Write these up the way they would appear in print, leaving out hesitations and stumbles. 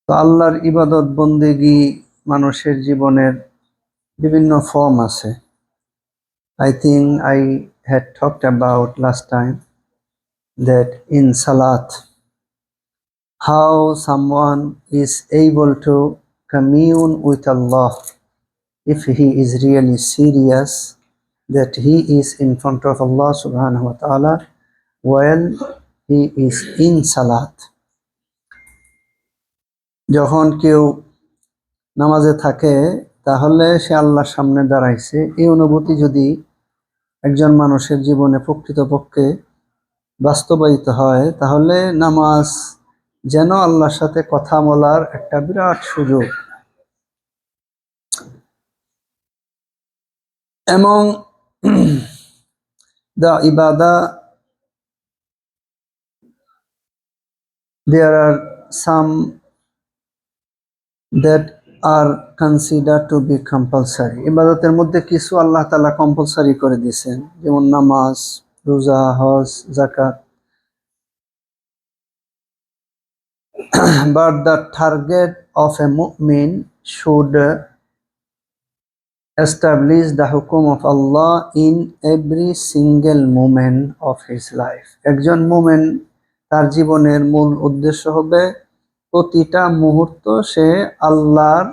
তো আল্লাহর ইবাদত বন্দেগী মানুষের জীবনের বিভিন্ন ফর্ম আছে। I think I had talked about last time that in Salat, how someone is able to commune with Allah if he is really serious that he is in front of Allah subhanahu wa ta'ala while he is in Salat. যখন কেউ নামাজে থাকে তাহলে সে আল্লাহর সামনে দাঁড়াইছে, এই অনুভূতি যদি একজন মানুষের জীবনে প্রকৃতপক্ষে বাস্তবায়িত হয় তাহলে নামাজ যেন আল্লাহর সাথে কথা বলার একটা বিরাট সুযোগ। এবং the ibadah, there are some that are considered to be compulsory. ইবাদতের মধ্যে কিছু আল্লাহ তাআলা কম্পালসারি করে দিয়েছেন, যেমন নামাজ, রোজা, হজ, যাকাত। But the target of a mu'min should establish the hukum of Allah in every single moment of his life. একজন মুমিন তার জীবনের মূল উদ্দেশ্য হবে প্রতিটা মুহূর্ত সে আল্লাহর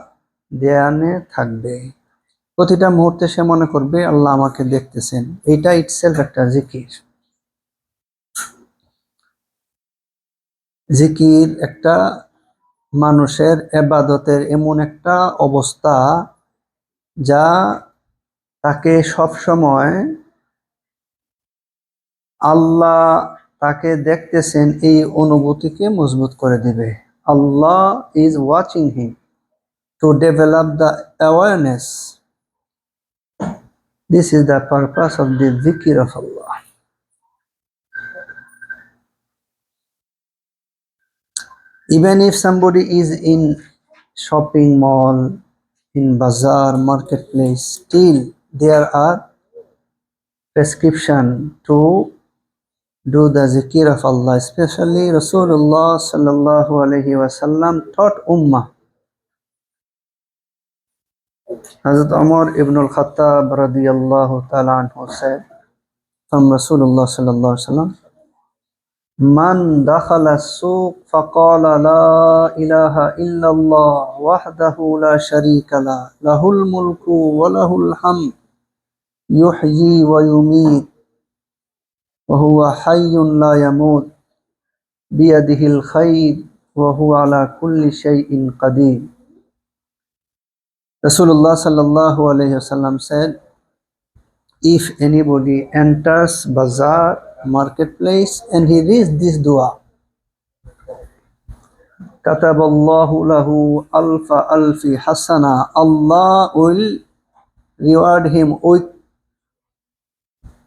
ধ্যানে থাকবে। প্রতিটা মুহূর্তে সে মনে করবে আল্লাহ আমাকে দেখতেছেন। এটা ইটসেলফ একটা জিকির। জিকির একটা মানুষের ইবাদতের এমন একটা অবস্থা যা তাকে সব সময় আল্লাহ তাকে দেখতেছেন এই অনুভূতিকে মজবুত করে দিবে। Allah is watching him to develop the awareness. This is the purpose of the dhikr of Allah. Even if somebody is in shopping mall, in bazaar, marketplace, still there are prescription to do the zikr of Allah. Especially Rasulullah sallallahu alaihi wasallam taught ummah. Hazrat Umar ibn al-Khattab radiyallahu ta'ala anhu said from Rasulullah sallallahu alaihi wasallam, Man dakhala as-suq faqala la ilaha illa Allah wahdahu la sharika la lahul mulku wa lahul hamd yuhyi wa yumeet wa huwa hayyun la yamut biyadihi al-khayr wa huwa ala kulli shay'in qadir. Rasulullah sallallahu alaihi wasallam said, if anybody enters bazaar, marketplace, and he reads this dua, kataballahu lahu alfa alfi hasana, Allah will reward him with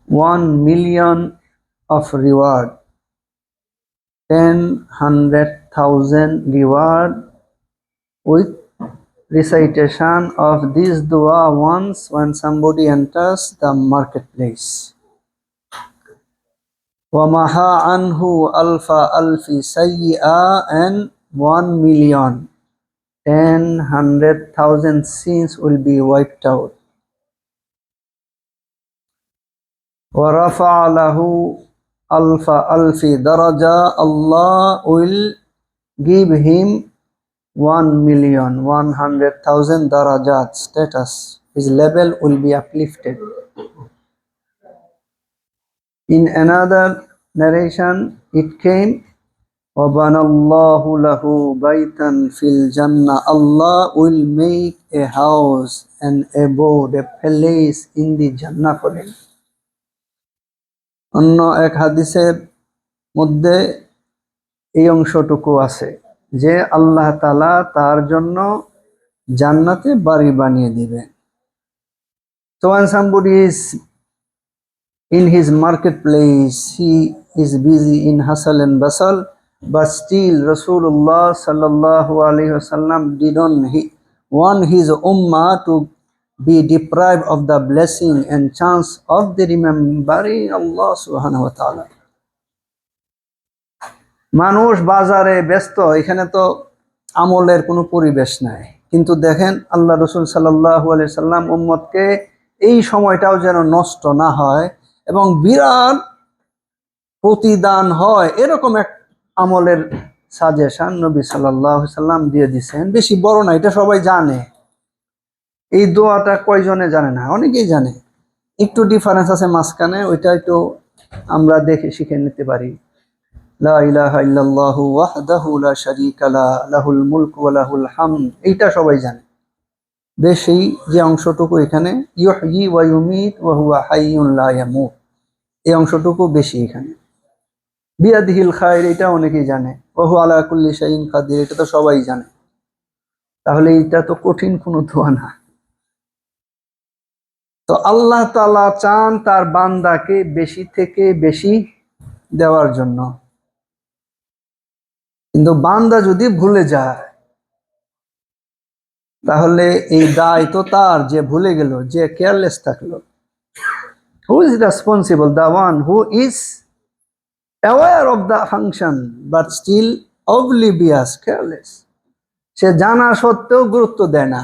1,000,000 of reward, 10,100,000 reward with recitation of this dua once when somebody enters the marketplace. وَمَحَا عَنْهُ أَلْفَ أَلْفِ سَيِّئَةٍ and 1,000,000, 10,100,000 sins will be wiped out. وَرَفَعَ لَهُ أَلْفَ أَلْفِ دَرَجَةٍ, Allah will give him 1,100,000 darajat status. His level will be uplifted. In another narration it came, وَبَنَى اللَّهُ لَهُ بَيْتًا فِي الْجَنَّةِ, Allah will make a house, an abode, a place in the Jannah for him. অন্য এক হাদিসের মধ্যে এই অংশটুকু আছে যে আল্লাহ তাআলা তার জন্য জান্নাতে বাড়ি বানিয়ে দিবেন। So when somebody is in his marketplace, he is busy in hustle and bustle, but still Rasulullah sallallahu alaihi wasallam didn't want his ummah to be deprived of the blessing and chance of the remembering Allah subhanahu wa ta'ala. মানুষ বাজারে ব্যস্ত, এখানে তো আমলের কোনো পরিবেশ নাই। কিন্তু দেখেন আল্লাহ রসুল সাল্লাল্লাহু আলাইহি সাল্লাম উম্মতকে এই সময়টাও যেন নষ্ট না হয় এবং বিরাট প্রতিদান হয় এরকম এক আমলের সাজেশন নবী সাল্লাল্লাহু আলাইহি সাল্লাম দিয়ে দিচ্ছেন। বেশি বড় না, এটা সবাই জানে। এই দোয়াটা কয়জনে জানে না? অনেকেই জানে, একটু ডিফারেন্স আছে মাঝখানে, ওইটা একটু আমরা দেখে শিখে নিতে পারি। লা ইলাহা ইল্লাল্লাহু ওয়াহদাহু লা শারীকা লা লাহুল মুলকু ওয়া লাহুল হামদ, এইটা সবাই জানে। বেশি যে অংশটুকু এখানে ইউহয়ি ওয়া ইউমীত ওয়া হুয়া হাইয়ুন লা ইয়ামুত, এই অংশটুকু বেশি এখানে। বিয়াদিহিল খায়র, এটা অনেকেই জানে। ওয়া হুয়া আলা কুল্লি শাইইন কাদির, এটা তো সবাই জানে। তাহলে এটা তো কঠিন কোনো দোয়া না। তো আল্লাহ তাআলা চান তার বান্দাকে বেশি থেকে বেশি দেওয়ার জন্য, কিন্তু বান্দা যদি ভুলে যায় তাহলে এই দায় তো তার, যে ভুলে গেল, যে কেয়ারলেস থাকলো। Who is responsible? The one who is aware of the function but still oblivious, careless. সে জানা সত্ত্বেও গুরুত্ব দেয় না,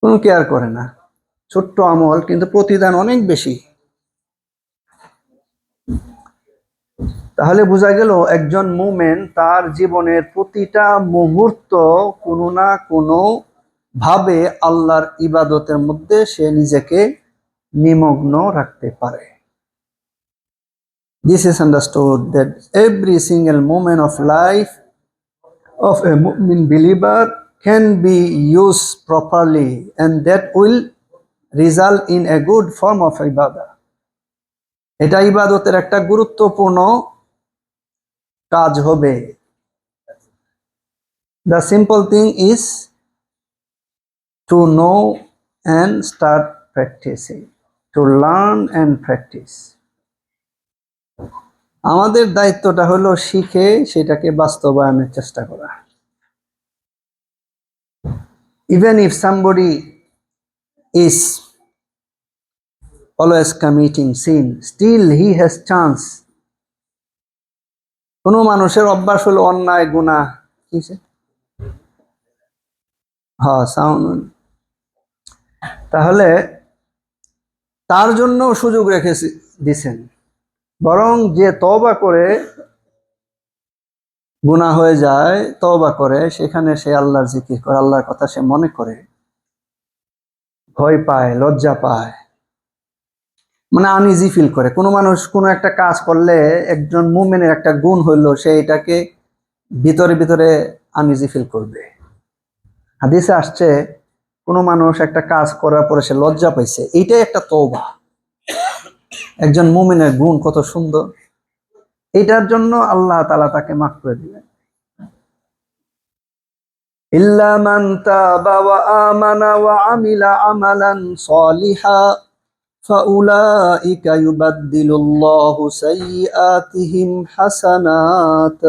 কোনো কেয়ার করে না। ছোট্ট আমল কিন্তু প্রতিদান অনেক বেশি। তাহলে বোঝা গেল একজন মুমিন তার জীবনের প্রতিটা মুহূর্ত কোনো না কোনো ভাবে আল্লাহর ইবাদতের মধ্যে সে নিজেকে নিমগ্ন রাখতে পারে। This is understood that every single moment of life of a mu'min believer can be used properly and that will result in a good form of ibadah. এটা ইবাদতের একটা গুরুত্বপূর্ণ কাজ হবে। The simple thing is to know and start practicing, to learn and practice. আমাদের দায়িত্বটা হলো শিখে সেটাকে বাস্তবায়নের চেষ্টা করা। Even if somebody is always committing sin, still he has chance. কোনো মানুষের অভ্যাস হলো অন্যায় গুনাহ, তাহলে তার জন্য সুযোগ রেখে দিছেন। বরং যে তওবা করে গুনাহ হয়ে যায়, তওবা করে, সেখানে সে আল্লাহর জিকির করে, আল্লাহর কথা সে মনে করে, ভয় পায়, লজ্জা পায়, মানে আনইজি ফিল করে। কোনো মানুষ কোনো একটা কাজ করলে একজন মুমিনের একটা গুণ হইলো, সে এটাকে ভিতরে ভিতরে আনইজি ফিল করবে। হাদিসে আসছে কোনো মানুষ একটা কাজ করার পরে সে লজ্জা পাইছে, এইটাই একটা তওবা। একজন মুমিনের গুণ কত সুন্দর, এটার জন্য আল্লাহ তাআলা তাকে মাফ করে দিবেন। ইল্লা মান তাবা ওয়া আমানা ওয়া আমিলা আমালান সলিহা ফাউলাইকা ইউবাদদিলুল্লাহু সাইয়্যাতিহিম Hasnat.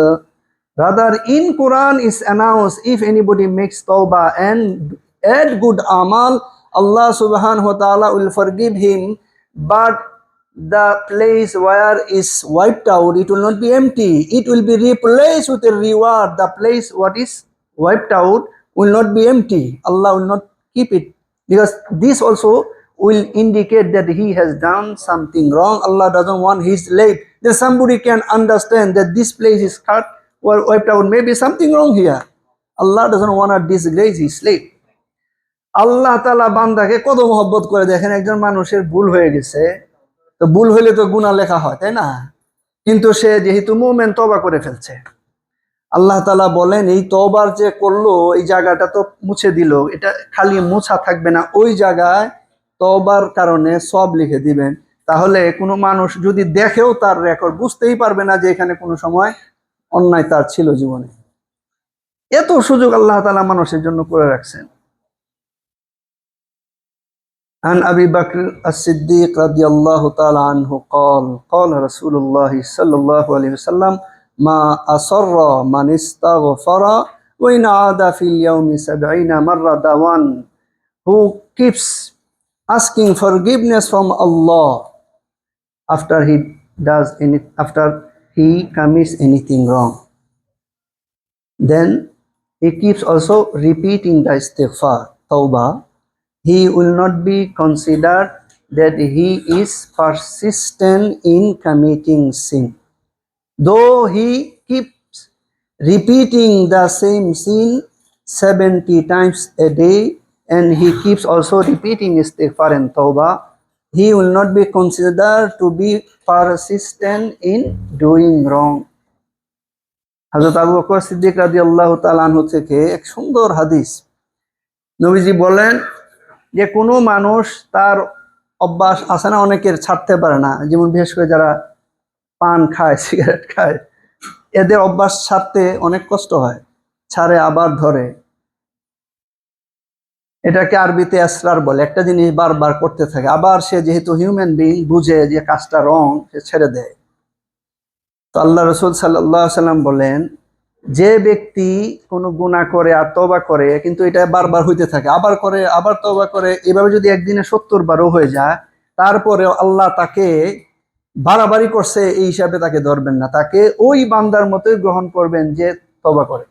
Rather, in Quran is announced, if anybody makes tawbah and add good amal, Allah subhanahu wa ta'ala will forgive him, but the place where is wiped out, it will not be empty, it will be replaced with a reward. The place what is wiped out will not be empty, Allah will not keep it, because this also will indicate that he has done something wrong. Allah doesn't want his slave, then somebody can understand that this place is cut or wiped out, maybe something wrong here. Allah doesn't want to disgrace his slave. আল্লাহ তাআলা বান্দাকে কত মহব্বত করে। দেখেন একজন মানুষের ভুল হয়ে গেছে, তো ভুল হইলে তো গুনাহ লেখা হয়, তাই না? কিন্তু সে যেহেতু মুমিন, তওবা করে ফেলছে, আল্লাহ তাআলা বলেন এই তওবার যে করলো, এই জায়গাটা তো মুছে দিল, এটা খালি মুছা থাকবে না, ওই জায়গায় তওবার কারণে সব লিখে দিবেন। তাহলে কোনো মানুষ যদি দেখেও তার রেকর্ড বুঝতেই পারবে না যে এখানে কোনো সময় অন্যায় তার ছিল জীবনে। এত সুযোগ আল্লাহ তাআলা মানুষের জন্য করে রাখছেন। عن أبي بكر الصديق رضي الله تعالى عنه قال قال رسول الله صلى الله عليه وسلم ما أصر من استغفر وإن عاد في اليوم 70 مرة, the one who keeps asking forgiveness from Allah after he commits anything wrong, then he keeps also repeating the istighfar, tawbah, he will not be considered that he is persistent in committing sin. Though he keeps repeating the same sin 70 times a day, and he keeps also repeating istighfar and tawbah, he will not be considered to be persistent in doing wrong. হযরত আবু বকর সিদ্দিক রাদিয়াল্লাহু তাআলা আনহু থেকে এক সুন্দর হাদিস, নবীজি বলেন যে কোনো মানুষ তার অভ্যাস আছে না, অনেকের ছাড়তে পারে না, যেমন বিশেষ করে যারা পান খায়, সিগারেট খায়, এদের অভ্যাস ছাড়তে অনেক কষ্ট হয়, ছাড়ে আবার ধরে। এটাকে আরবিতে আসরার বলে, একটা জিনিস বারবার করতে থাকে, আবার সে যেহেতু হিউম্যান বিং বুঝে যে কাজটা রং, সে ছেড়ে দেয়। তো আল্লাহ রাসূল সাল্লাল্লাহু আলাইহি সাল্লাম বলেন, যে ব্যক্তি কোনো গুনাহ করে আর তওবা করে, কিন্তু এটা বারবার হইতে থাকে, আবার করে আবার তওবা করে, এভাবে যদি একদিনে 70 বারও হয়ে যায়, তারপরে আল্লাহ তাকে বাড়াবাড়ি করছে এই হিসাবে তাকে ধরবেন না, তাকে ওই বান্দার মতোই গ্রহণ করবেন যে তওবা করে।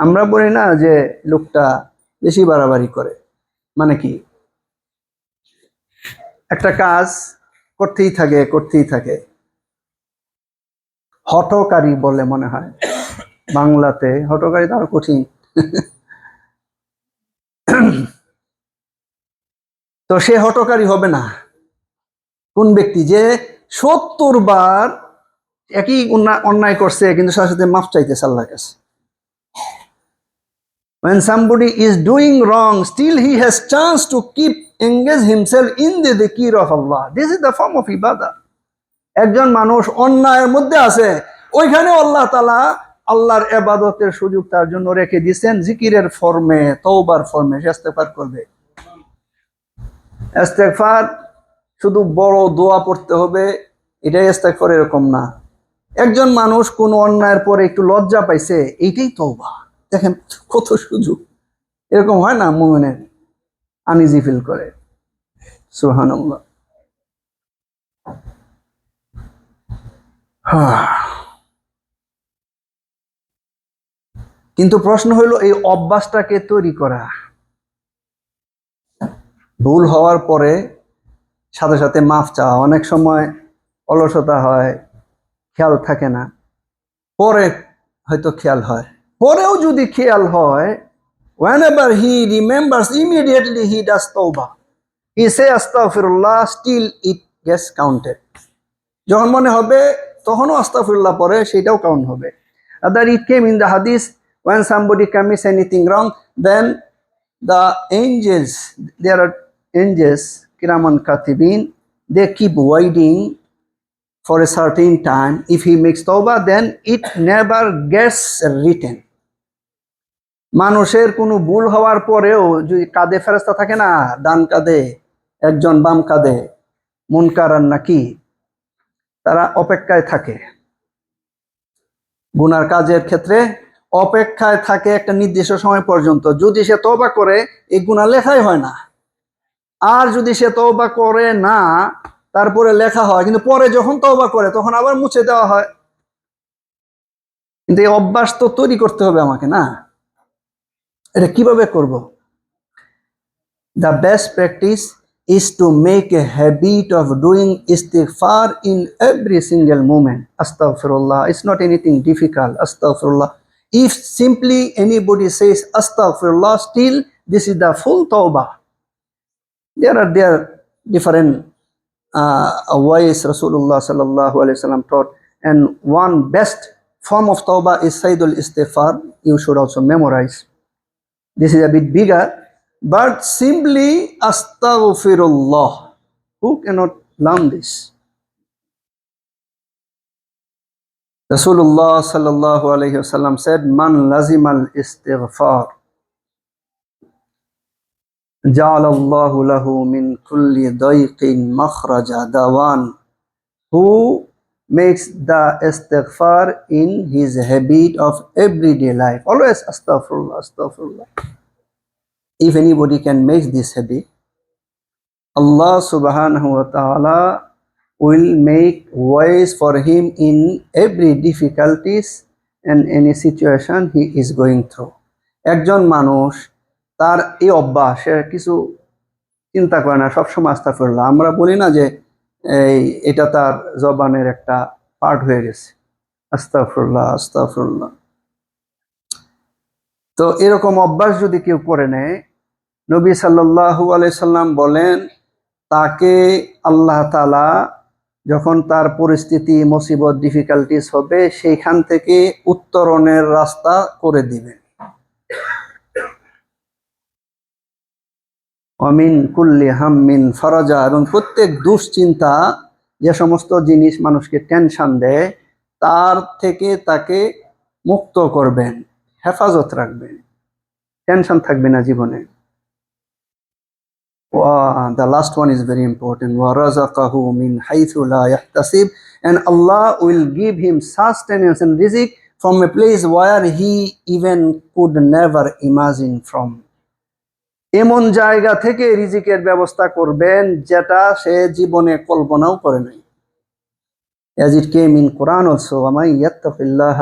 আমরা বলি না যে লোকটা বেশি বাড়াবাড়ি করে, মানে কি একটা কাজ করতেই থাকে, হঠকারী বলে মনে হয় বাংলাতে, হঠকারী তো আরো কঠিন। তো সে হঠকারী হবে না কোন ব্যক্তি যে 70 বার একই অন্যায় করছে, কিন্তু সাথে সাথে মাফ চাইতেছে আল্লাহর কাছে। When somebody is doing wrong, still he has chance to keep engage himself in the dhikr of Allah. This is the form of ibadah. একজন মানুষ অন্যায়ের মধ্যে আছে, ওইখানে আল্লাহ তাআলা আল্লাহর ইবাদতের সুযোগ তার জন্য রেখে দিয়েছেন, জিকিরের ফর্মে, তওবার ফর্মে সে ইস্তেগফার করবে। ইস্তেগফার শুধু বড় দোয়া পড়তে হবে এটাই ইস্তেগফার, এরকম না। একজন মানুষ কোনো অন্যায়ের পরে একটু লজ্জা পাইছে, এইটাই তওবা। দেখেন কত সুযোগ, এরকম হয় না, মুমিনের আনইজি ফিল করে। সুবহানাল্লাহ। কিন্তু প্রশ্ন হলো এই অভ্যাসটাকে তৈরি করা। ভুল হওয়ার পরে সাথে সাথে মাফ চাওয়া, অনেক সময় অলসতা হয়, খেয়াল থাকে না, পরে হয়তো খেয়াল হয়, পরেও যদি খেয়াল হয়, whenever he remembers, immediately he does tawbah, he say astaghfirullah, still it gets counted. যখন মনে হবে তখনও আস্তাগফিরুল্লাহ পরে, সেটাও কাউন্ট হবে। Other it came in the hadith, when somebody commits anything wrong, then the angels, there are angels, kiraman katibin, they keep waiting for a certain time. If he makes tawbah, then it never gets written. মানুষের কোনো ভুল হওয়ার পরেও যদি কাঁধে ফেরেশতা থাকে না, ডান কাঁধে একজন, বাম কাঁধে মুনকার আর নাকির, তারা অপেক্ষায় থাকে, গুনার কাজের ক্ষেত্রে অপেক্ষায় থাকে একটা নির্দিষ্ট সময় পর্যন্ত। যদি সে তওবা করে, এই গুনাহ লেখাই হয় না, আর যদি সে তওবা করে না, তারপরে লেখা হয়, কিন্তু পরে যখন তওবা করে তখন আবার মুছে দেওয়া হয়। কিন্তু এই অভ্যাস তো তৈরি করতে হবে আমাকে, না? এটা কিভাবে করব? The best practice is to make a habit of doing istighfar in every single moment. Astaghfirullah, it's not anything difficult. Astaghfirullah. If simply anybody says astaghfirullah, still this is the full tawbah. There are different ways Rasulullah sallallahu alaihi wasallam taught, and one best form of tawbah is Sayyidul Istighfar. You should also memorize. This is a bit bigger, but simply astaghfirullah. Who cannot learn this? Rasulullah sallallahu alaihi wasallam said, "Man lazimal istighfar, ja'alallahu lahu min kulli dayqin makhraja." The one who makes the istighfar in his habit of everyday life, always astaghfirullah, astaghfirullah. If anybody can make this habit, Allah subhanahu wa ta'ala will make ways for him in every difficulties in any situation he is going through. একজন মানুষ তার এই অভ্যাস, সে কিছু চিন্তা করে না, সবসময় আস্তাগফিরুল্লাহ। আমরা বলি না যে এটা তার জবানের একটা পার্ট হয়ে গেছে, আস্তাগফিরুল্লাহ আস্তাগফিরুল্লাহ। তো এরকম অভ্যাস যদি কেউ করে নেয়, নবী সাল্লাল্লাহু আলাইহি সাল্লাম বলেন তাকে আল্লাহ তাআলা যখন তার পরিস্থিতি, মুসিবত, ডিফিকাল্টিস হবে, সেইখান থেকে উত্তরণের রাস্তা করে দিবেন। অমিন কুল্লি হাম্মিন ফারাজা, এবং প্রত্যেক দুশ্চিন্তা, যে সমস্ত জিনিস মানুষকে টেনশন দেয়, তার থেকে তাকে মুক্ত করবেন, হেফাজত রাখবেন, টেনশন থাকবে না জীবনে। The last one is very important. وَرَزَقَهُ مِنْ حَيْثُ لَا يَحْتَسِبُ, and Allah will give him sustenance and rizq from a place where he even could never imagine from. এমন জায়গা থেকে রিজিকের ব্যবস্থা করবেন যেটা সে জীবনে কল্পনাও করে নাই। As it came in Quran also, وَمَنْ يَتَّقِ اللَّهَ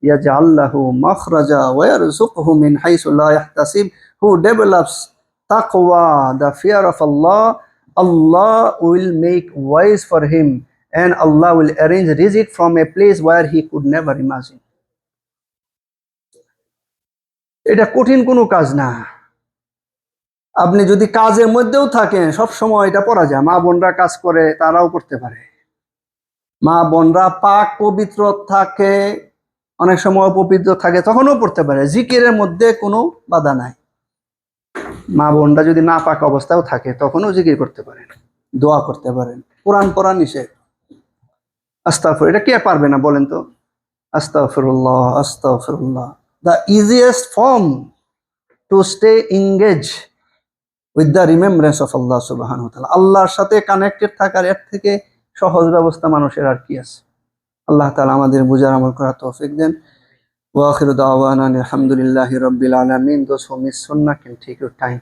يَجْعَلْ لَهُ مَخْرَجًا وَيَرْزُقْهُ مِنْ حَيْثُ لَا يَحْتَسِبُ. Who develops taqwa, the fear of Allah, Allah will make wise for him, and Allah will arrange rizq from a place where he could never imagine. এটা কঠিন কোনো কাজ না। আপনি যদি কাজের মধ্যেও থাকেন, সব সময় এটা পড়া যায়। মা বোনরা কাজ করে, তারাও করতে পারে। মা বোনরা পাক পবিত্র থাকে, অনেক সময় অপবিত্র থাকে, তখনও পড়তে পারে। জিকিরের মধ্যে কোনো বাধা নাই। মা বোনরা যদি না পাক অবস্থাও থাকে, তখনও জিকির করতে পারেন, দোয়া করতে পারেন। কোরআন পড়া নিষেধ। আস্তাগফির, এটা কে পারবে না বলেন তো? আস্তাগফিরুল্লাহ আস্তাগফিরুল্লাহ, the easiest form to stay engaged with the remembrance of Allah subhanahu wa ta'ala. আল্লাহর সাথে কানেক্টেড থাকার এর থেকে সহজ ব্যবস্থা মানুষের আর কি আছে? আল্লাহ তাআলা আমাদের বুঝার আমল করার তৌফিক দেন। ওয়া আখিরু দাওয়ানা আলহামদুলিল্লাহি রাব্বিল আলামিন। Those who miss sunnah can take your time.